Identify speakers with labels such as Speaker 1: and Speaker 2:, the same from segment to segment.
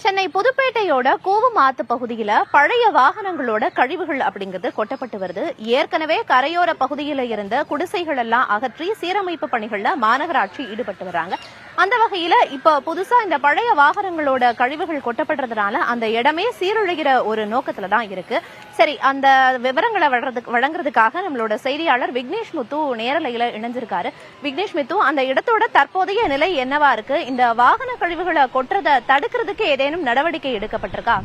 Speaker 1: சென்னை புதுப்பேட்டையோட கூவமாத்து பகுதியில பழைய வாகனங்களோட கழிவுகள் அப்படிங்கிறது கொட்டப்பட்டு வருது. ஏற்கனவே கரையோர பகுதியில இருந்த குடிசைகள் எல்லாம் அகற்றி சீரமைப்பு பணிகள்ல மாநகராட்சி ஈடுபட்டு வராங்க. அந்த வகையில இப்ப புதுசா இந்த பழைய வாகனங்களோட கழிவுகள் கொட்டப்படுறதுனால அந்த இடமே சீரழிகிற ஒரு நோக்கத்துல தான் இருக்கு. சரி, அந்த விவரங்களை வழங்குறதுக்காக நம்மளோட செய்தியாளர் விக்னேஷ் முத்து நேரலையில இணைஞ்சிருக்காரு. விக்னேஷ் முத்து, அந்த இடத்தோட தற்போதைய நிலை என்னவா இருக்கு? இந்த வாகன கழிவுகளை கொட்டுறதை தடுக்கிறதுக்கு ஏதேனும் நடவடிக்கை எடுக்கப்பட்டிருக்கா?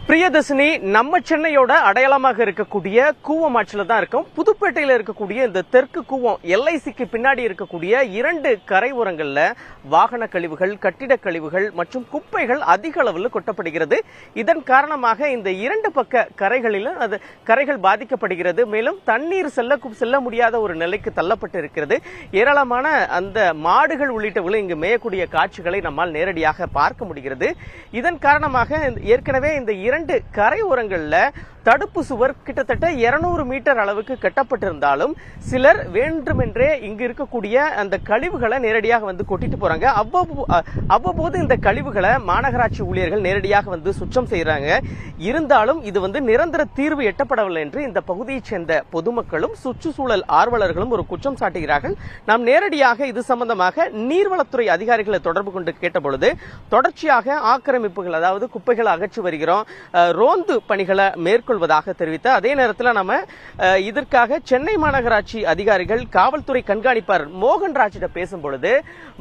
Speaker 2: பிரியதர்ஷினி, நம்ம சென்னையோட அடையாளமாக இருக்கக்கூடிய கூவமாற்றில தான் இருக்கும். புதுப்பேட்டையில இருக்கக்கூடிய இந்த தெற்கு கூவம் எல்ஐசிக்கு பின்னாடி இருக்கக்கூடிய 2 கரை ஓரங்கள்ல வாகன கழிவுகள், கட்டிட கழிவுகள் மற்றும் குப்பைகள் அதிக அளவில் கொட்டப்படுகிறது. இதன் காரணமாக இந்த 2 பக்க கரைகளிலும் கரைகள் பாதிக்கப்படுகிறது. மேலும் தண்ணீர் செல்ல முடியாத ஒரு நிலைக்கு தள்ளப்பட்டு இருக்கிறது. ஏராளமான அந்த மாடுகள் உள்ளிட்டவர்களும் இங்கு மேயக்கூடிய காட்சிகளை நம்மால் நேரடியாக பார்க்க முடிகிறது. இதன் காரணமாக ஏற்கனவே இந்த 2 கரை ஓரங்கள்ல தடுப்பு சுவர் கிட்டத்தட்ட 200 மீட்டர் அளவுக்கு கட்டப்பட்டிருந்தாலும் சிலர் வேண்டுமென்றே இங்கு இருக்கக்கூடிய அந்த கழிவுகளை நேரடியாக வந்து கொட்டிட்டு போறாங்க. அவ்வப்போது இந்த கழிவுகளை மாநகராட்சி ஊழியர்கள் நேரடியாக வந்து சுத்தம் செய்யறாங்க. இருந்தாலும் இது வந்து நிரந்தர தீர்வு எட்டப்படவில்லை என்று இந்த பகுதியைச் சேர்ந்த பொதுமக்களும் சுற்றுச்சூழல் ஆர்வலர்களும் ஒரு குற்றம் சாட்டுகிறார்கள். நாம் நேரடியாக இது சம்பந்தமாக நீர்வளத்துறை அதிகாரிகளை தொடர்பு கொண்டு கேட்டபொழுது தொடர்ச்சியாக ஆக்கிரமிப்புகள், அதாவது குப்பைகளை அகற்றி வருகிறோம், ரோந்து பணிகளை மேற்கொள்வதாக தெரிவித்த அதே நேரத்தில் நம்ம இதற்காக சென்னை மாநகராட்சி அதிகாரிகள், காவல்துறை கண்காணிப்பாளர் மோகன்ராஜிடம் பேசும்பொழுது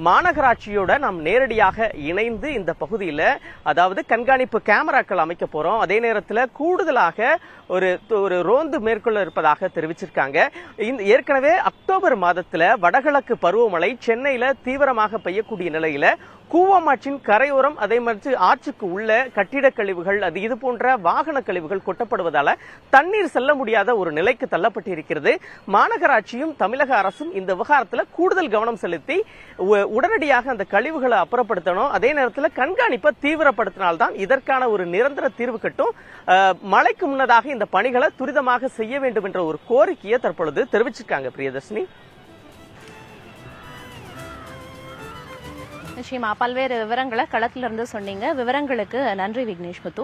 Speaker 2: மாநகராட்சியோட நாம் நேரடியாக இணைந்து இந்த பகுதியில் அதாவது கண்காணிப்பு கேமராக்கள் அமைக்க போறோம், அதே நேரத்தில் கூடுதலாக ஒரு ரோந்து மேற்கொள்ள இருப்பதாக தெரிவிச்சிருக்காங்க. ஏற்கனவே அக்டோபர் மாதத்தில் வடகிழக்கு பருவமழை சென்னையில தீவிரமாக பெய்யக்கூடிய நிலையில கூவமாற்றின் கரையோரம், அதே மாதிரி ஆற்றுக்கு உள்ள கட்டிட கழிவுகள், அது இது போன்ற வாகன கழிவுகள் கொட்டப்படுவதால தண்ணீர் செல்ல முடியாத ஒரு நிலைக்கு தள்ளப்பட்டிருக்கிறது. மாநகராட்சியும் தமிழக அரசும் இந்த விவகாரத்தில் கூடுதல் கவனம் செலுத்தி உடனடியாக அந்த கழிவுகளை அப்புறப்படுத்தணும். அதே நேரத்தில் கண்காணிப்பை தீவிரப்படுத்தினால்தான் இதற்கான ஒரு நிரந்தர தீர்வு கட்டும். மழைக்கு முன்னதாக இந்த பணிகளை துரிதமாக செய்ய வேண்டும் என்ற ஒரு கோரிக்கையை தற்பொழுது தெரிவிச்சிருக்காங்க. பிரியதர்ஷினி,
Speaker 1: நிச்சயமா பல்வேறு விவரங்களை களத்திலிருந்து சொன்னீங்க. விவரங்களுக்கு நன்றி விக்னேஷ் முத்து.